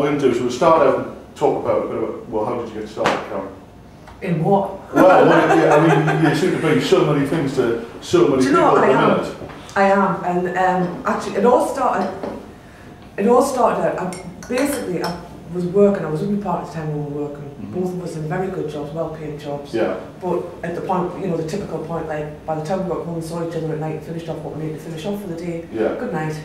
What we're going to do is we'll start out and talk about a bit about, well, how did you get started, Karen? In what? Well, yeah, I mean, you seem to bring so many things to so many people at the minute. I am, and actually, it all started out, basically, I was working, I was with my partner at the time when we were working, both of us in very good jobs, well-paid jobs. Yeah. But at the point, you know, the typical point, like, by the time we got home and saw each other at night and finished off what we needed to finish off for the day, Yeah. good night.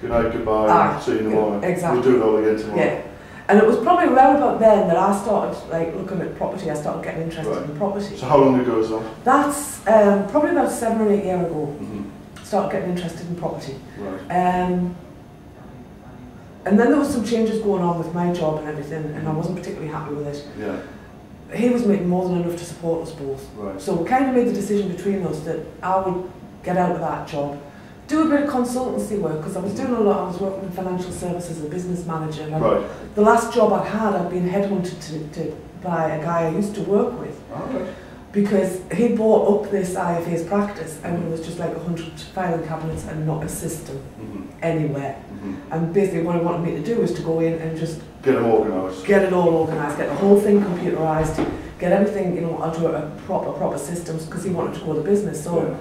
Good night, goodbye, see you in the morning. Exactly. We'll do it all again tomorrow. Yeah. And it was probably around about then that I started like looking at property. I started getting interested in property. So how long ago is that? That's probably about 7 or 8 years ago. Started getting interested in property. Right. And then there was some changes going on with my job and everything, and I wasn't particularly happy with it. Yeah. He was making more than enough to support us both. Right. So we kind of made the decision between us that I would get out of that job, do a bit of consultancy work, because I was doing a lot. I was working in financial services as a business manager. And Right. the last job I'd been headhunted by a guy I used to work with. Right. Because he bought up this IFA's practice, and it was just like 100 filing cabinets and not a system anywhere. And basically what he wanted me to do was to go in and just get them organised. Get it all organised, get the whole thing computerised, get everything, you know, onto a proper systems, because he wanted to grow the business. So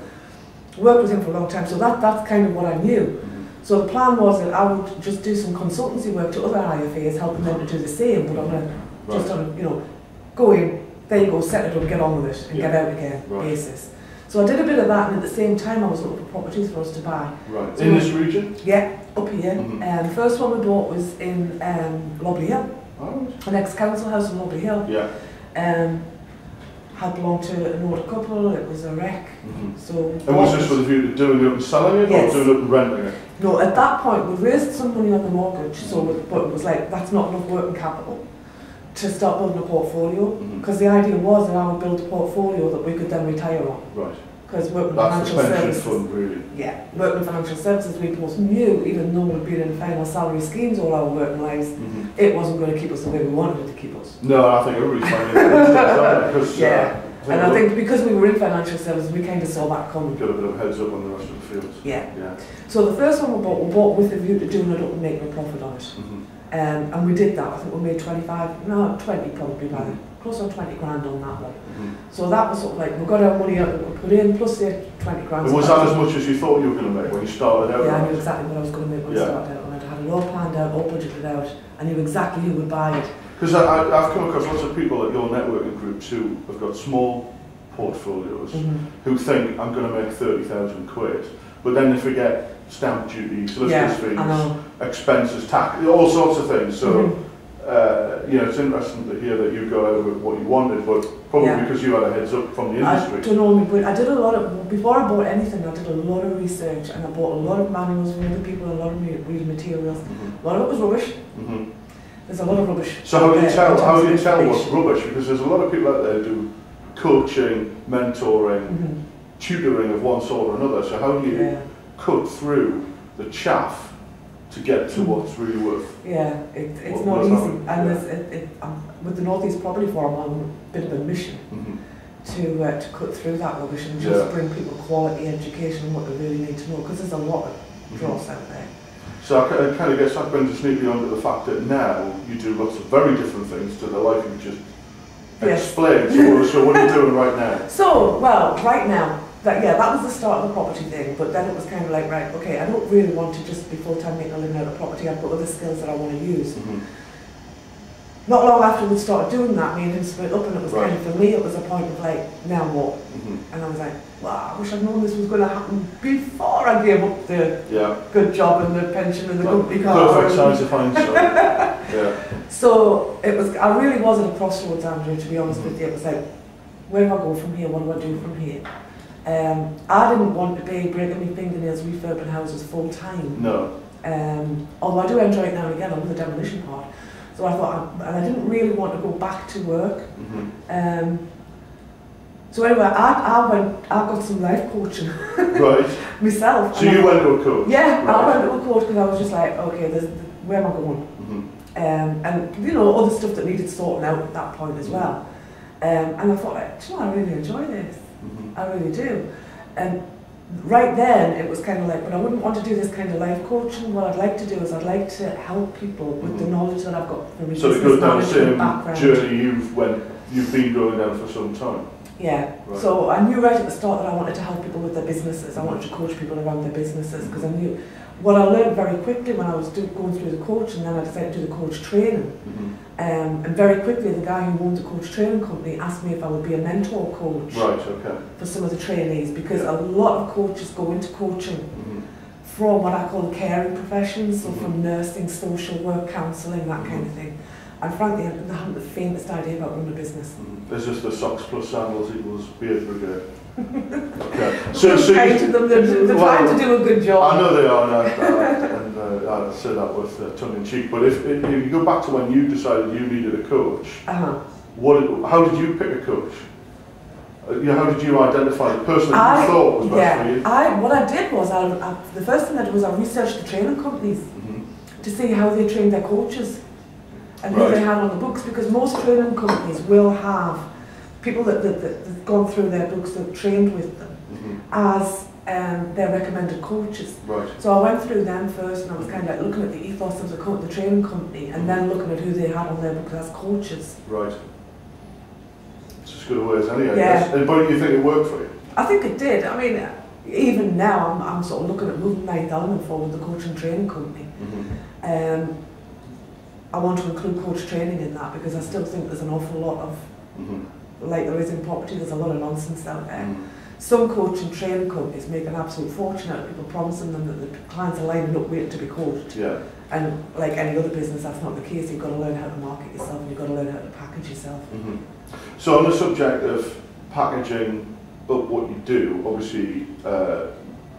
worked with him for a long time, so that's kind of what I knew. So the plan was that I would just do some consultancy work to other IFAs, helping them to do the same, but on a just on a, you know, go in, there you go, set it up, get on with it, and get out again basis. So I did a bit of that, and at the same time I was looking for properties for us to buy. Right. So in this region? Yeah, up here. The first one we bought was in Lobley Hill, an ex-council house in Lobley Hill. Yeah. Had belonged to an older couple, it was a wreck. So and was this with a view to doing it and selling it, or doing it and renting it? No, at that point we raised some money on the mortgage, so but it was like, that's not enough working capital to start building a portfolio, because the idea was that I would build a portfolio that we could then retire on. Right. Because working in That's financial the pension services, fund, really. Yeah, working in financial services, we both knew, even though we'd been in final salary schemes all our working lives, it wasn't going to keep us the way we wanted it to keep us. No, I think everybody's finding it because and I think because we were in financial services, we kind of saw that coming. Got a bit of heads up on the rest of the fields. Yeah. So the first one we bought with the view to doing it up and making a profit on it. And we did that. I think we made 20 probably by then. Close on 20 grand on that one. So that was sort of like, we got our money out that we put in, plus the 20 grand. And was that as much as you thought you were going to make when you started out? Yeah, I knew exactly what I was going to make when I started out. And I had it all planned out, all budgeted out. I knew exactly who would buy it. Because I've come across lots of people at your networking groups who have got small portfolios who think I'm going to make 30,000 quid, but then they forget stamp duty, solicitors fees, expenses, tax, all sorts of things. So you know, it's interesting to hear that you got out with what you wanted, but probably because you had a heads up from the industry. I don't know, but I did a lot of, before I bought anything, I did a lot of research, and I bought a lot of manuals from other people, a lot of reading materials. A lot of it was rubbish. There's a lot of rubbish. So how do you tell what's rubbish? Because there's a lot of people out there who do coaching, mentoring, tutoring of one sort or another. So how do you cut through the chaff to get to what's really worth? Yeah, it's not easy. And with the North East Property Forum, I'm a bit of a mission to cut through that rubbish and just bring people quality education and what they really need to know, because there's a lot of dross out there. So I kind of guess that brings us neatly onto the fact that now you do lots of very different things to the life you just explained. So what are you doing right now? So, well, right now, that was the start of the property thing, but then it was kind of like, right, okay, I don't really want to just be full-time making a living out of property. I've got other skills that I want to use. Not long after we started doing that, me and him split up, and it was kind of, for me, it was a point of like, now what? And I was like, wow, I wish I'd known this was going to happen before I gave up the good job and the pension and the company car. Perfect time to find something. So it was, I really was at a crossroads, Andrew, to be honest with you. It was like, where do I go from here? What do I do from here? I didn't want to be breaking my fingernails refurbing houses full time. No. Although I do enjoy it now and again, I love the demolition part. So I thought, and I didn't really want to go back to work. So anyway, I got some life coaching myself. So you went to a coach? Yeah, I went to a coach because I was just like, okay, where am I going? And you know, other stuff that needed sorting out at that point as well. And I thought, like, do you know, I really enjoy this. I really do. And right then it was kind of like, but I wouldn't want to do this kind of life coaching. What I'd like to do is I'd like to help people with the knowledge that I've got from a so business management So it goes down the background. same journey you've been going down for some time. Yeah, right. So I knew right at the start that I wanted to help people with their businesses. I wanted to coach people around their businesses because I knew what I learned very quickly when I was going through the coach, and then I decided to do the coach training. And very quickly the guy who owned the coach training company asked me if I would be a mentor coach for some of the trainees, because a lot of coaches go into coaching from what I call the caring professions, so from nursing, social work, counselling, that kind of thing. And frankly, I haven't the faintest idea about running a business. There's just the socks plus sandals equals beard brigade. Okay. So they're trying to do a good job. I know they are, and I say that with tongue in cheek. But if you go back to when you decided you needed a coach, how did you pick a coach? How did you identify the person that you thought was best for you? What I did was, the first thing I did was I researched the training companies to see how they trained their coaches and who they had on the books, because most training companies will have people that've gone through their books, that trained with them as their recommended coaches. Right. So I went through them first, and I was kind of like looking at the ethos of the training company, and then looking at who they had on their books as coaches. Right. It's as good a way as any, I guess. But you think it worked for you? I think it did. I mean, even now I'm sort of looking at moving Ninth Element forward, the coaching training company. I want to include coach training in that, because I still think there's an awful lot of, like there is in property, there's a lot of nonsense out there. Some coaching training companies make an absolute fortune out of people promising them that the clients are lining up waiting to be coached. Yeah. And like any other business, that's not the case. You've got to learn how to market yourself, and you've got to learn how to package yourself. So on the subject of packaging up what you do, obviously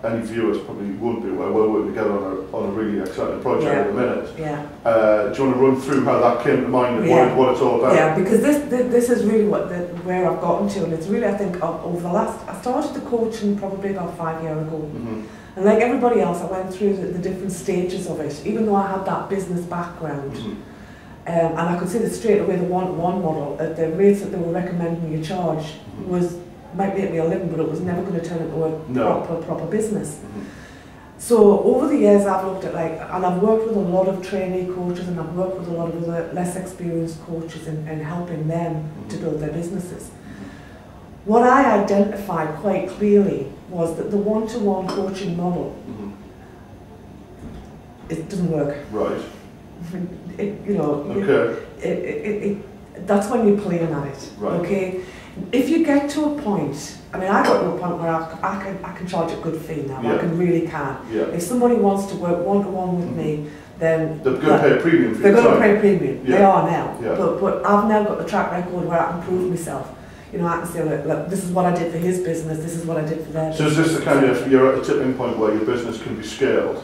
any viewers probably won't be aware, we're working together on a really exciting project at the minute. Do you want to run through how that came to mind and what it's all about? Yeah, because this is really where I've gotten to, and it's really, I think, over the last, I started the coaching probably about 5 years ago. And like everybody else, I went through the different stages of it, even though I had that business background. And I could see that straight away the one-to-one model, at the rates that they were recommending you charge, might make me a living, but it was never going to turn into a proper business. So over the years I've looked at and I've worked with a lot of trainee coaches, and I've worked with a lot of other less experienced coaches in helping them to build their businesses. What I identified quite clearly was that the one-to-one coaching model, it doesn't work. Right. That's when you're playing at it. Right. Okay. If you get to a point, I mean, I got to a point where I can charge a good fee now. I really can. If somebody wants to work one-to-one with me, then they're going to pay a premium for they're your going time. to pay a premium. They are now. But I've now got the track record where I can prove myself. You know, I can say, look, this is what I did for his business, this is what I did for their business. So is this the kind of, you're at a tipping point where your business can be scaled?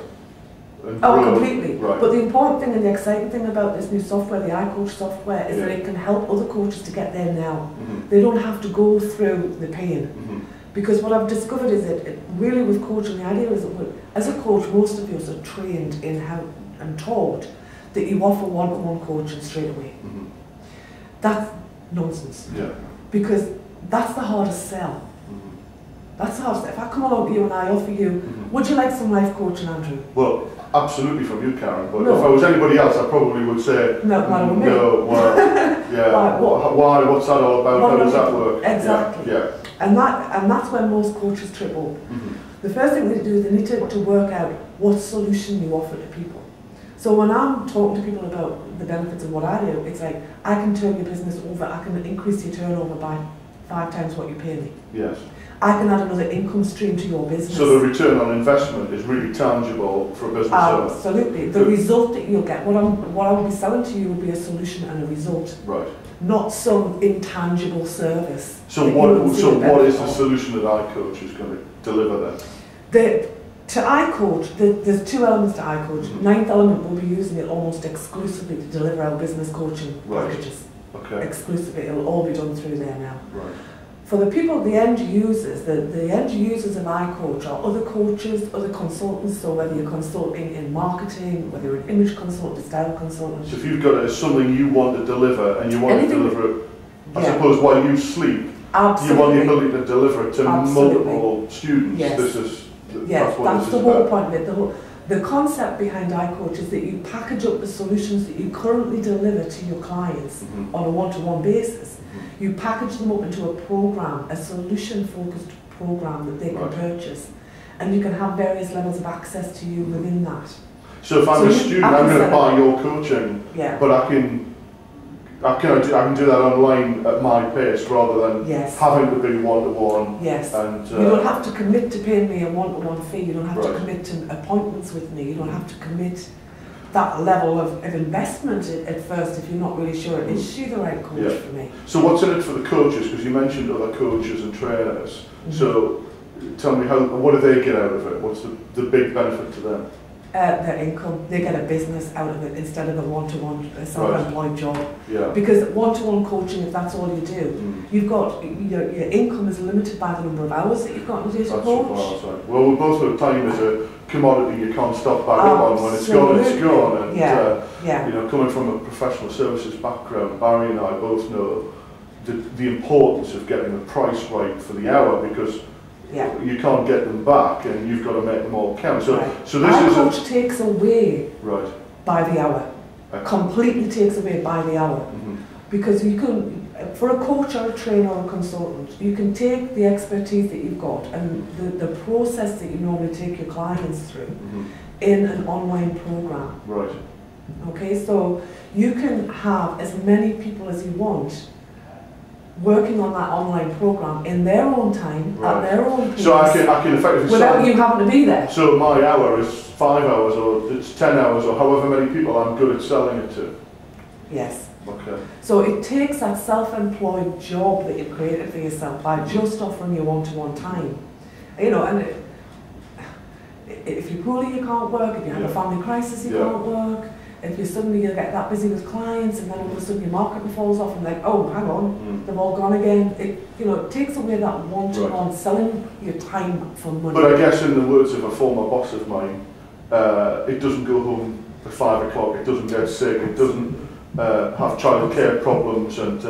Completely. Right. But the important thing and the exciting thing about this new software, the iCoach software, is that it can help other coaches to get there now. They don't have to go through the pain. Because what I've discovered is that really with coaching, the idea is that as a coach, most of us are trained in how and taught that you offer one-to-one coaching straight away. That's nonsense. Because that's the hardest sell. That's the hardest. If I come along to you and I offer you, would you like some life coaching, Andrew? Well, absolutely from you, Karen. But if I was anybody else, I probably would say no. Why? What's that all about? How does that work? Exactly. And that's when most coaches trip up. The first thing they do is they need to work out what solution you offer to people. So when I'm talking to people about the benefits of what I do, it's like, I can turn your business over, I can increase your turnover by 5 times what you pay me. Yes. I can add another income stream to your business. So the return on investment is really tangible for a business owner. Absolutely. The result that you'll get, what I will be selling to you will be a solution and a result. Right. Not some intangible service. So what is the solution that iCoach is going to deliver then? To iCoach, there's 2 elements to iCoach. Ninth Element will be using it almost exclusively to deliver our business coaching packages. Okay. Exclusively, it'll all be done through there now. Right. For the people, the end users, the end users of iCoach are other coaches, other consultants, so whether you're consulting in marketing, whether you're an image consultant, a style consultant. So if you've got something you want to deliver and you want to deliver it, I suppose while you sleep, you want the ability to deliver it to multiple students. Yes. Yes, that's the whole point of it. The concept behind iCoach is that you package up the solutions that you currently deliver to your clients on a one-to-one basis. You package them up into a program, a solution-focused program that they can purchase, and you can have various levels of access to you within that. So if I'm a student, I'm going to buy your coaching, but I can do that online at my pace rather than having to be one-to-one. Yes. And, you don't have to commit to paying me a one-to-one fee. You don't have to commit to appointments with me. You don't have to commit that level of investment at first if you're not really sure is she the right coach for me. So what's in it for the coaches? Because you mentioned other coaches and trainers. So tell me, what do they get out of it? What's the big benefit to them? Their income. They get a business out of it instead of a one-to-one self-employed job. Yeah. Because one-to-one coaching, if that's all you do, you've got your income is limited by the number of hours that you've got in a day to coach. Well, we both know time is a commodity you can't stop back up on. When it's gone, it's gone. And you know, coming from a professional services background, Barry and I both know the importance of getting the price right for the hour, because you can't get them back, and you've got to make them all count. So this iCoach takes away by the hour, completely takes away by the hour, because you can, for a coach or a trainer or a consultant, you can take the expertise that you've got and the process that you normally take your clients through in an online program. Right. Okay, so you can have as many people as you want working on that online program in their own time, at their own pace. So I can effectively without you having to be there. So my hour is 5 hours, or it's 10 hours, or however many people I'm good at selling it to. Yes. Okay. So it takes that self-employed job that you've created for yourself by just offering you one-to-one time. You know, and if you're poorly, you can't work. If you have a family crisis, you can't work. If you suddenly get that busy with clients, and then all of a sudden your marketing falls off, and like, oh, hang on, they've all gone again. It takes away that one-to-one selling your time for money. But I guess, in the words of a former boss of mine, it doesn't go home at 5 o'clock. It doesn't get sick. It doesn't have childcare problems, and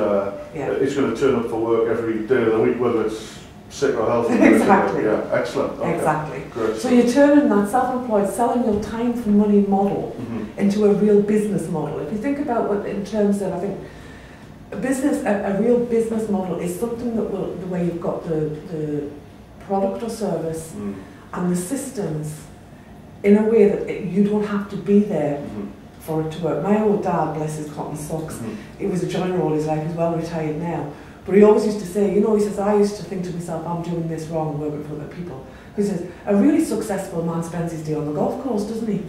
it's going to turn up for work every day of the week, whether it's sick or healthy. Exactly. Yeah, excellent. Okay. Exactly. Great. So you're turning that self-employed, selling your time for money model into a real business model. If you think about what, in terms of, I think, a real business model is something that will, the way you've got the product or service and the systems in a way that you don't have to be there for it to work. My old dad, bless his cotton socks, he was a joiner all his life, he's well retired now. But he always used to say, you know, he says, I used to think to myself, I'm doing this wrong and working for other people. He says, a really successful man spends his day on the golf course, doesn't he?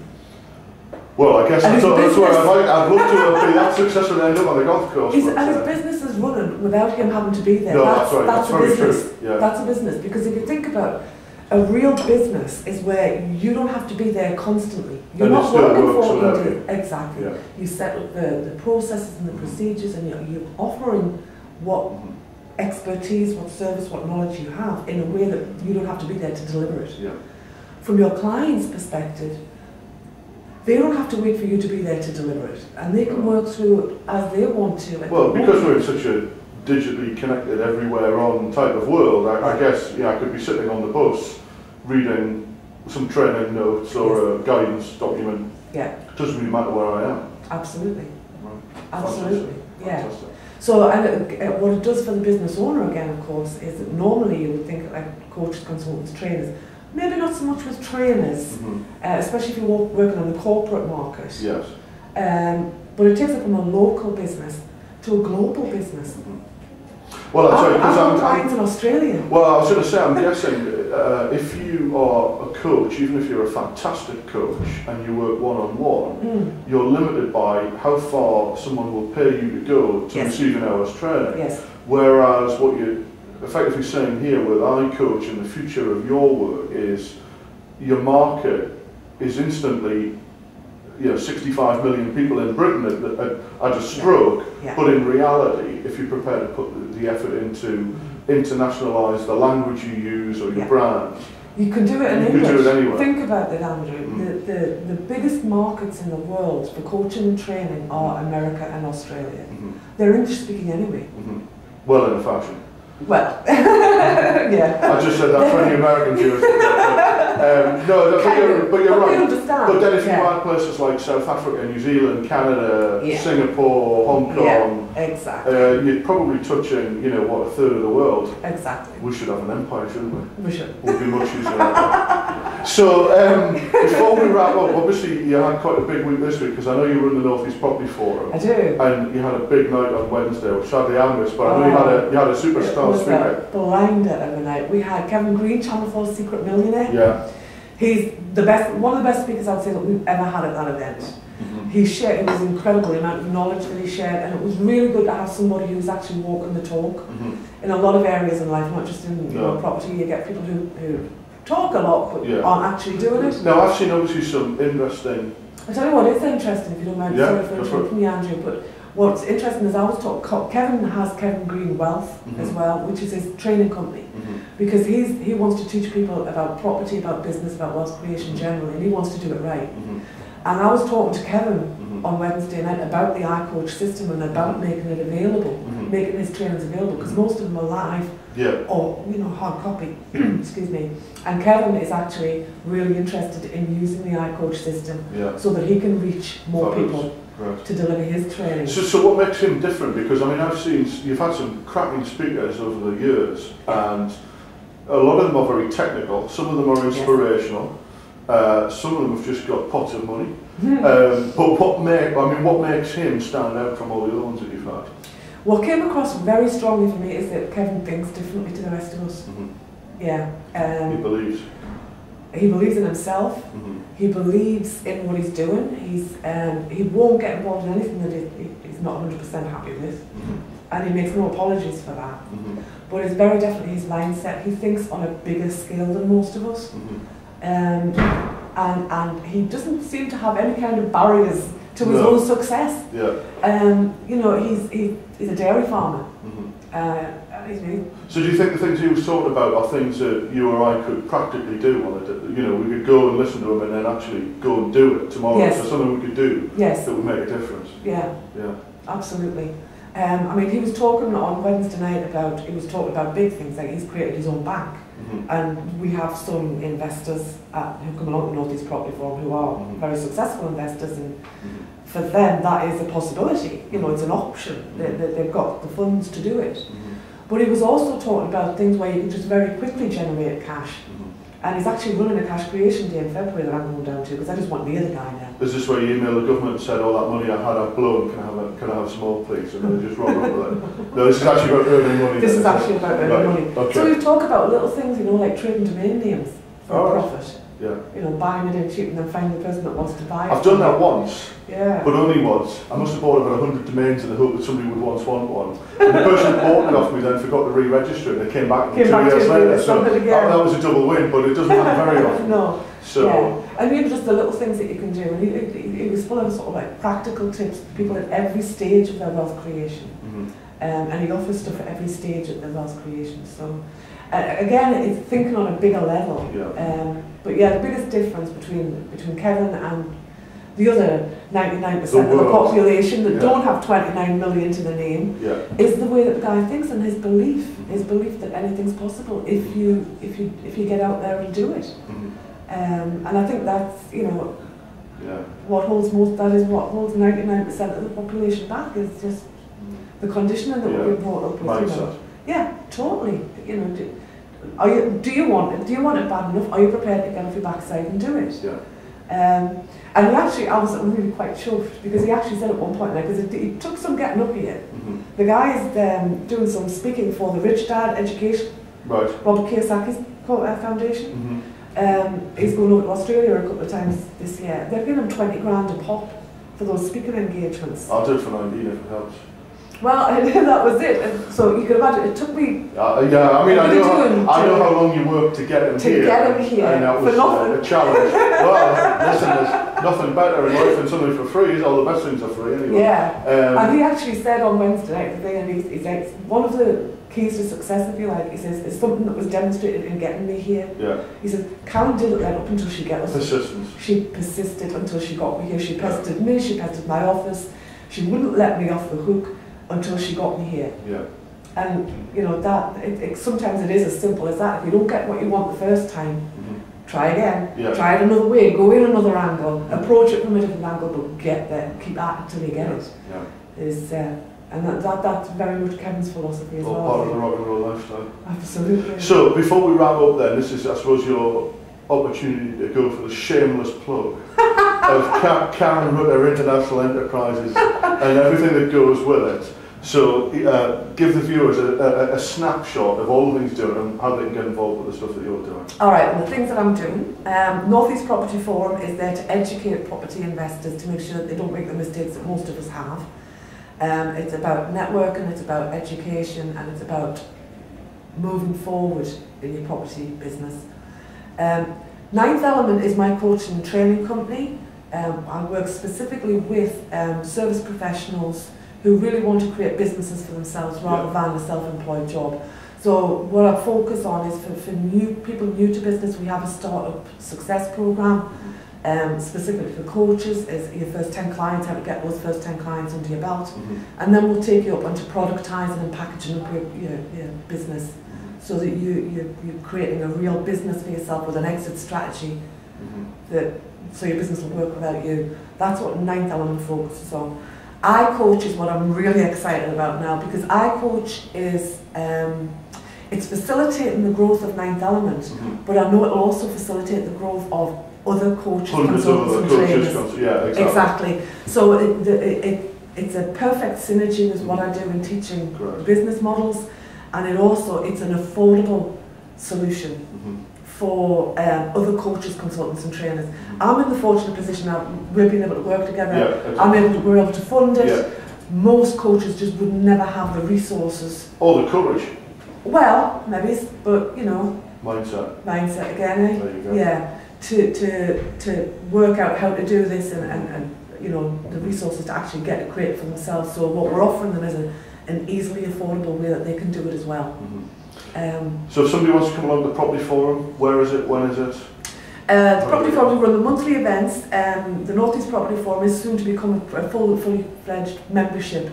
Well, I guess that's where I'd love to be that successful and end up on the golf course. And his business is running without him having to be there. No, that's a business. True. Yeah. That's a business, because if you think about a real business is where you don't have to be there constantly. You're not working for you. Exactly. Yeah. You set up the processes and the procedures, and you're offering what expertise, what service, what knowledge you have in a way that you don't have to be there to deliver it. Yeah. From your client's perspective, they don't have to wait for you to be there to deliver it, and they can work through it as they want to. Well, because we're in such a digitally connected, everywhere on type of world, I guess I could be sitting on the bus reading some training notes or a guidance document. Yeah. It doesn't really matter where I am. Absolutely. Right. Absolutely. Fantastic. Yeah. So what it does for the business owner, again, of course, is that normally you would think like coaches, consultants, trainers, maybe not so much with trainers, especially if you're working on the corporate market. Yes. But it takes it from a local business to a global business. Well, that's right, because I'm clients in Australia. Well, I was going to say, I'm guessing if you are a coach, even if you're a fantastic coach and you work one-on-one, you're limited by how far someone will pay you to go to receive an hour's training. Yes. Whereas what you're effectively saying here with iCoach and the future of your work is your market is instantly 65 million people in Britain at a stroke, but in reality, if you're prepared to put the effort into internationalise the language you use or your brand, you can do it in English. You can do it anywhere. Think about it, Andrew. The biggest markets in the world for coaching and training are America and Australia. They're English speaking anyway. Well, in a fashion. Well, yeah. I just said that for any American viewers. but you're right. Understand. But then if you had places like South Africa, New Zealand, Canada, Singapore, Hong Kong, exactly. You're probably touching, you know, what, a third of the world. Exactly. We should have an empire, shouldn't we? We should. We'd be much easier. So, before we wrap up, obviously you had quite a big week this week, because I know you run the North East Property Forum. I do. And you had a big night on Wednesday, which sadly I missed, but I know you had a superstar speaker. It was a blinder of a night. We had Kevin Green, Channel 4's Secret Millionaire. Yeah. He's the best, one of the best speakers I'd say that we've ever had at that event. He shared, it was incredible the amount of knowledge that he shared, and it was really good to have somebody who's actually walking the talk in a lot of areas in life, not just in property. You get people who talk a lot but aren't actually doing it. Now I've seen obviously some interesting... I'll tell you what, it's interesting if you don't mind, sorry for interrupting you, Andrew, but what's interesting is I was talking, Kevin has Kevin Green Wealth as well, which is his training company, because he wants to teach people about property, about business, about wealth creation generally, and he wants to do it right. And I was talking to Kevin on Wednesday night about the iCoach system and about making it available, making his trainings available, because most of them are live or, you know, hard copy, excuse me. And Kevin is actually really interested in using the iCoach system so that he can reach more people to deliver his training. So what makes him different? Because I mean, I've seen, you've had some cracking speakers over the years, and a lot of them are very technical, some of them are inspirational. Some of them have just got pots of money. But what makes him stand out from all the other ones that you've had? What came across very strongly for me is that Kevin thinks differently to the rest of us. Yeah. He believes. He believes in himself. He believes in what he's doing. He won't get involved in anything that he's not 100% happy with. And he makes no apologies for that. But it's very definitely his mindset. He thinks on a bigger scale than most of us. And he doesn't seem to have any kind of barriers to his own success. You know, he's a dairy farmer. So do you think the things he was talking about are things that you or I could practically do on it? You know, we could go and listen to him and then actually go and do it tomorrow. So something we could do that would make a difference. Yeah, absolutely. I mean, he was talking on Wednesday night about, he was talking about big things, like he's created his own bank. And we have some investors who come along to North East Property Forum who are very successful investors, and for them that is a possibility. You know, it's an option. They've got the funds to do it. But he was also talking about things where you can just very quickly generate cash. And he's actually running a cash creation day in February that I'm going down to, because I just want the other guy now. Is this where you emailed the government and said, all that money I had, I've blown, can I have some more please? And then they just roll over there. No, this is actually about earning money. This is actually about earning money. Okay. So we talk about little things, you know, like trading domain names for a profit. You know, buying it in cheap and then finding the person that wants to buy it. I've done that once, but only once. I must have bought about 100 domains in the hope that somebody would once want one. And the person who bought it off me then forgot to re-register it, and they came back 2 years later. So that was a double win, but it doesn't happen very often. No. So, and you know, just the little things that you can do. And he was full of sort of like practical tips for people at every stage of their wealth creation. And he offers stuff at every stage of their wealth creation. So again, it's thinking on a bigger level. But yeah, the biggest difference between Kevin and the other 99% of the population that don't have 29 million to the name is the way that the guy thinks, and his belief that anything's possible if you get out there and do it. And I think that's, you know, what holds 99% of the population back is just the conditioning that we've been brought up with. Mindset. You know. Yeah, totally. You know, do you want it bad enough? Are you prepared to get off your backside and do it? And I was really quite chuffed, because he actually said at one point, because it took some getting up here. The guy is doing some speaking for the Rich Dad Education, Robert Kiyosaki's foundation. He's going over to Australia a couple of times this year. They're giving him 20 grand a pop for those speaking engagements. I'll do it for 19 if it helps. Well, that was it. And so you can imagine, it took me... I mean, I know how long you worked to get him here. And that was a challenge. Well, listen, there's nothing better in life than something for free. All the best things are free anyway. And he actually said on Wednesday night, and he's like, one of the keys to success, if you like, he says, is something that was demonstrated in getting me here. He said, Karen didn't let up until she got us. Persistence. She persisted until she got me here. She pestered me, she pestered my office. She wouldn't let me off the hook until she got me here. And you know, that sometimes it is as simple as that. If you don't get what you want the first time, try again, try it another way, go in another angle, approach it from a different angle, but get there, keep at it till you get it. And that's very much Kevin's philosophy as well. Part of the rock and roll lifestyle. Absolutely. So before we wrap up then, this is, I suppose, your opportunity to go for the shameless plug of Karen Rutter International Enterprises and everything that goes with it. So give the viewers a snapshot of all the things you're doing and how they can get involved with the stuff that you're doing. All right, well, the things that I'm doing, North East Property Forum is there to educate property investors to make sure that they don't make the mistakes that most of us have. It's about networking, it's about education, and it's about moving forward in your property business. Ninth Element is my coaching and training company. I work specifically with service professionals who really want to create businesses for themselves rather than a self-employed job. So what I focus on is for people new to business, we have a startup success program, specifically for coaches, is your first 10 clients, how to get those first 10 clients under your belt. And then we'll take you up onto productizing and packaging up your business so that you're creating a real business for yourself with an exit strategy so your business will work without you. That's what Ninth Element focuses on. iCoach is what I'm really excited about now, because iCoach is it's facilitating the growth of Ninth Element, but I know it will also facilitate the growth of other coaches, consultants and trainers. Exactly. So it's a perfect synergy with what I do in teaching business models, and it's an affordable solution for other coaches, consultants and trainers. I'm in the fortunate position now, we've been able to work together, we're able to fund it. Most coaches just would never have the resources. Or the courage. Well, maybe, but you know. Mindset again, eh? There you go. Yeah, to work out how to do this and you know, the resources to actually get it created for themselves. So what we're offering them is an easily affordable way that they can do it as well. So if somebody wants to come along to the Property Forum, where is it, when is it? The Property Forum, we run the monthly events. The North East Property Forum is soon to become a fully fledged membership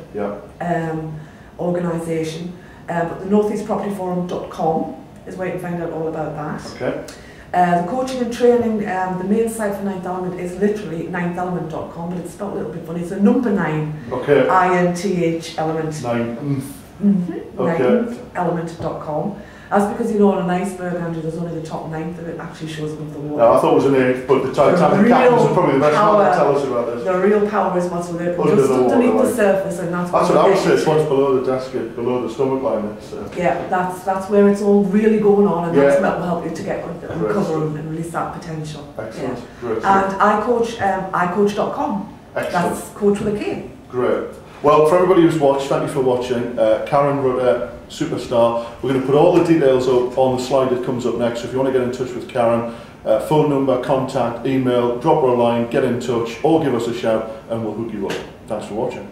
organisation. But the northeastpropertyforum.com is where you can find out all about that. Okay. The coaching and training, the main site for Ninth Element is literally ninthelement.com, but it's spelled a little bit funny. It's a number 9, I-N-T-H element. 9. Ninthelement.com. That's because, you know, on an iceberg, Andrew, there's only the top 9th of it actually shows above the water. No, I thought it was an 8th, but the Titanic captains are probably the best man to tell us about this. The real power is what's just underneath the surface, and that's what I would say. It's what's below the desk, below the stomach line. Yeah, that's where it's all really going on, and that's what will help you to get uncover and release that potential. Excellent. Great. And iCoach, iCoach.com. Excellent. That's coach with a K. Great. Well, for everybody who's watched, thank you for watching. Karen Rutter, superstar. We're going to put all the details up on the slide that comes up next. So if you want to get in touch with Karen, phone number, contact, email, drop her a line, get in touch, or give us a shout, and we'll hook you up. Thanks for watching.